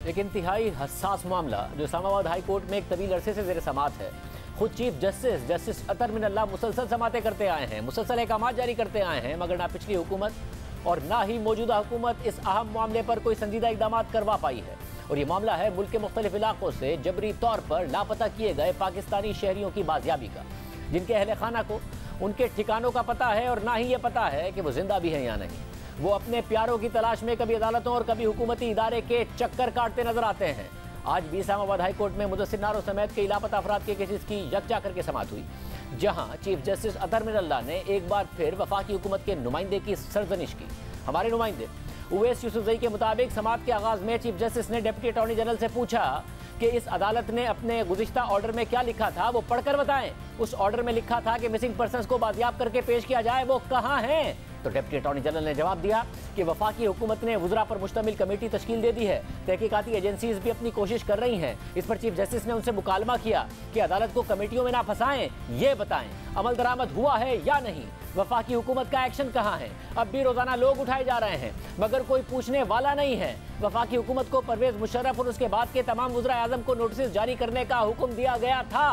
एक इंतहाई हसास मामला जो इस्लामाबाद हाई कोर्ट में एक तवील अरसे से ज़ेर समाअत है। खुद चीफ जस्टिस अतर मिनल्ला मुसलसल समातें करते आए हैं, मुसलसल अहकाम जारी करते आए हैं, मगर ना पिछली हुकूमत और ना ही मौजूदा हुकूमत इस अहम मामले पर कोई संजीदा इक़दाम करवा पाई है। और ये मामला है मुल्क के मुख्तलिफ इलाकों से जबरी तौर पर लापता किए गए पाकिस्तानी शहरियों की बाजियाबी का, जिनके अहले खाना को उनके ठिकानों का पता है और ना ही ये पता है कि वो जिंदा भी हैं या नहीं। वो अपने प्यारों की तलाश में कभी अदालतों और कभी हुकूमती इदारे के चक्कर काटते नजर आते हैं। आज भी इस्लामाबाद हाई कोर्ट में मुदस्सिर नारो समेत कई लापता अफराद के केसेस की यकजा करके समाअत हुई, जहां चीफ जस्टिस अतर मिनल्ला ने एक बार फिर वफाकी हुकूमत के नुमाइंदे की सरजनिश की। हमारे नुमाइंदे उवैस यूसुफजई के मुताबिक समाअत के आगाज में चीफ जस्टिस ने डिप्टी अटॉर्नी जनरल से पूछा कि इस अदालत ने अपने गुज़िश्ता ऑर्डर में क्या लिखा था वो पढ़कर बताएं। उस ऑर्डर में लिखा था कि मिसिंग पर्सन्स को बाजियाब करके पेश किया जाए, वो कहाँ हैं? तो डिप्टी अटॉर्नी जनरल ने जवाब दिया कि वफाकी हुकूमत ने वज़रा पर मुश्तमिल कमेटी तश्कील दे दी है, तहकीकाती एजेंसीज भी अपनी कोशिश कर रही हैं। इस पर चीफ जस्टिस ने उनसे मुकालमा किया कि अदालत को कमेटियों में ना फंसाएं, ये बताएं अमल दरामद हुआ है या नहीं, वफाकी हुकूमत का एक्शन कहाँ है। अब भी रोजाना लोग उठाए जा रहे हैं मगर कोई पूछने वाला नहीं है। वफाकी हुकूमत को परवेज मुशर्रफ और उसके बाद के तमाम वज़रा आज़म को नोटिस जारी करने का हुक्म दिया गया था,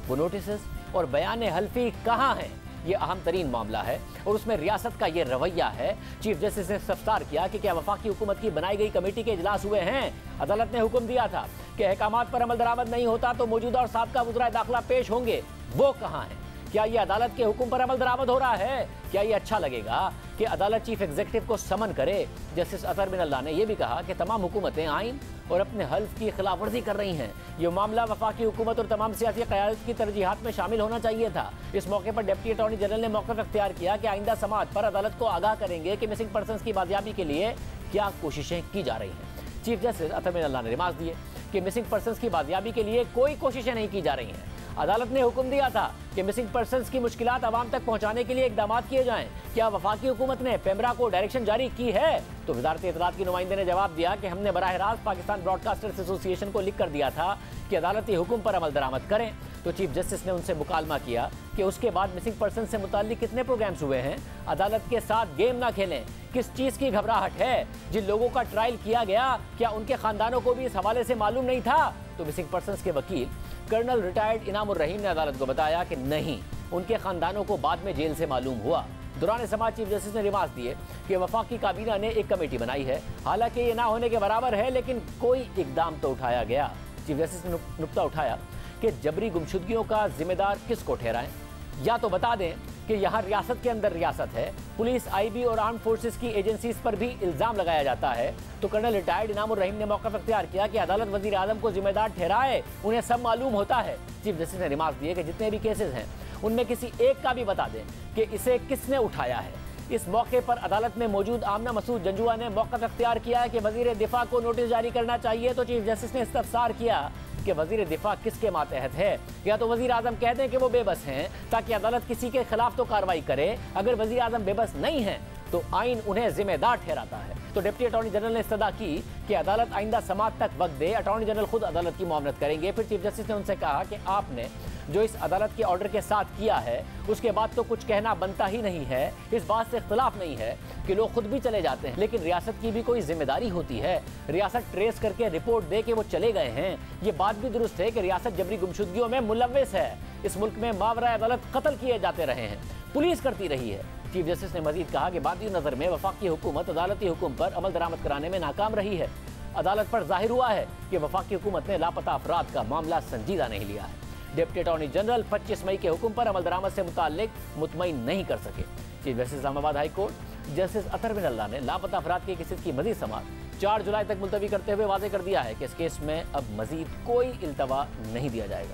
वो नोटिस और बयान हल्फी कहाँ हैं? ये अहम तरीन मामला है और उसमें रियासत का ये रवैया है। चीफ जस्टिस ने इस्तफसार किया कि क्या वफाकी हुकूमत की बनाई गई कमेटी के इजलास हुए हैं? अदालत ने हुक्म दिया था कि अहकामात पर अमल दरामद नहीं होता तो मौजूदा और साबका वज़रा दाखिला पेश होंगे, वो कहाँ हैं? क्या ये अदालत के हुक्म पर अमल दरामद हो रहा है? क्या ये अच्छा लगेगा कि अदालत चीफ एग्जीक्यूटिव को समन करे? जस्टिस अतर मिनल्ला ने यह भी कहा कि तमाम हुकूमतें आइन और अपने हल्फ की खिलाफ वर्जी कर रही हैं। ये मामला वफाकी हुकूमत और तमाम सियासी क़यादत की तरजीहात में शामिल होना चाहिए था। इस मौके पर डिप्टी अटॉर्नी जनरल ने मौक़िफ़ इख्तियार किया कि आइंदा समाअत पर अदालत को आगाह करेंगे कि मिसिंग पर्सन्स की बाजियाबी के लिए क्या कोशिशें की जा रही हैं। चीफ जस्टिस अतर मिनल्ला ने रिमार्क दिए कि मिसिंग पर्सन्स की बाजियाबी के लिए कोई कोशिशें नहीं की जा रही हैं। अदालत ने हुक्म दिया था कि मिसिंग पर्सन्स की मुश्किलात आवाम तक पहुंचाने के लिए इकदाम किए जाएं। क्या वफाकी हुकूमत ने पेमरा को डायरेक्शन जारी की है? तो वजारत इत्तलात की नुमाइंदे ने जवाब दिया कि हमने बराह रास्त पाकिस्तान ब्रॉडकास्टर्स एसोसिएशन को लिख कर दिया था कि अदालती हुक्म पर अमल दरामद करें। तो चीफ जस्टिस ने उनसे मुकालमा किया कि उसके बाद मिसिंग पर्सन से मुताल्लिक कितने प्रोग्राम्स हुए हैं। अदालत के साथ गेम ना खेलें। किस चीज़ की घबराहट है? जिन लोगों का ट्रायल किया गया क्या उनके खानदानों को भी इस हवाले से मालूम नहीं था? तो मिसिंग पर्सन के वकील कर्नल रिटायर्ड इनामुर रहीम ने अदालत को बताया कि नहीं, उनके खानदानों को बाद में जेल से मालूम हुआ। दौरान समाअत चीफ जस्टिस ने रिमार्क दिए कि वफाकी काबीना ने एक कमेटी बनाई है, हालांकि ये ना होने के बराबर है, लेकिन कोई इकदाम तो उठाया गया। चीफ जस्टिस ने नुक्ता उठाया कि जबरी गुमशुदगियों का जिम्मेदार किसको ठहराएं? या तो बता दें कि यहाँ रियासत के अंदर रियासत है, पुलिस, आईबी और आर्म फोर्सेस की एजेंसीज पर भी इल्ज़ाम लगाया जाता है। तो कर्नल रिटायर्ड इनामुर रहीम ने मौक़िफ़ इख्तियार किया कि अदालत वज़ीर आज़म को जिम्मेदार ठहराए, उन्हें सब मालूम होता है। चीफ जस्टिस ने रिमार्क दिए कि जितने भी केसेस हैं उनमें किसी एक का भी बता दें कि इसे किसने उठाया है। इस मौके पर अदालत में मौजूद आमना मसूद जंजुआ ने मौक़िफ़ इख्तियार किया कि वज़ीर दिफा को नोटिस जारी करना चाहिए। तो चीफ जस्टिस ने इस्तफसार किया कि वज़ीर दिफा किसके मातहत है? या तो वज़ीर आज़म कह दें कि वो बेबस हैं ताकि अदालत किसी के खिलाफ तो कार्रवाई करे। अगर वज़ीर आज़म बेबस नहीं हैं तो आइन उन्हें जिम्मेदार ठहराता है। तो डिप्टी अटॉर्नी जनरल ने इस्तदा की कि अदालत आइंदा समाअत तक वक्त दे, अटॉर्नी जनरल खुद अदालत की मुआवनत करेंगे। फिर चीफ जस्टिस ने उनसे कहा कि आपने जो इस अदालत के ऑर्डर के साथ किया है उसके बाद तो कुछ कहना बनता ही नहीं है। इस बात से इख्तलाफ नहीं है कि लोग खुद भी चले जाते हैं, लेकिन रियासत की भी कोई जिम्मेदारी होती है। रियासत ट्रेस करके रिपोर्ट दे कि वो चले गए हैं। ये बात भी दुरुस्त है कि रियासत जबरी गुमशुदगियों में मुलव्विस है। इस मुल्क में मावरा अदालत कत्ल किए जाते रहे हैं, पुलिस करती रही है। चीफ जस्टिस ने मजीद कहा कि बादी नज़र में वफाकी हुकूमत अदालती हुक्म पर अमल दरामद कराने में नाकाम रही है। अदालत पर जाहिर हुआ है कि वफाकी हुकूमत ने लापता अफराद का मामला संजीदा नहीं लिया है। डिप्टी अटॉर्नी जनरल 25 मई के हुक्म पर अमल दरामद से मुताल्लिक मुतमईन नहीं कर सके। Chief justice Islamabad high court justice Athar Minallah ने लापता अफराद के केसेस की मजीद समाअत 4 जुलाई तक मुलतवी करते हुए वाज़ेह कर दिया है कि इस केस में अब मजीद कोई इल्तवा नहीं दिया जाएगा।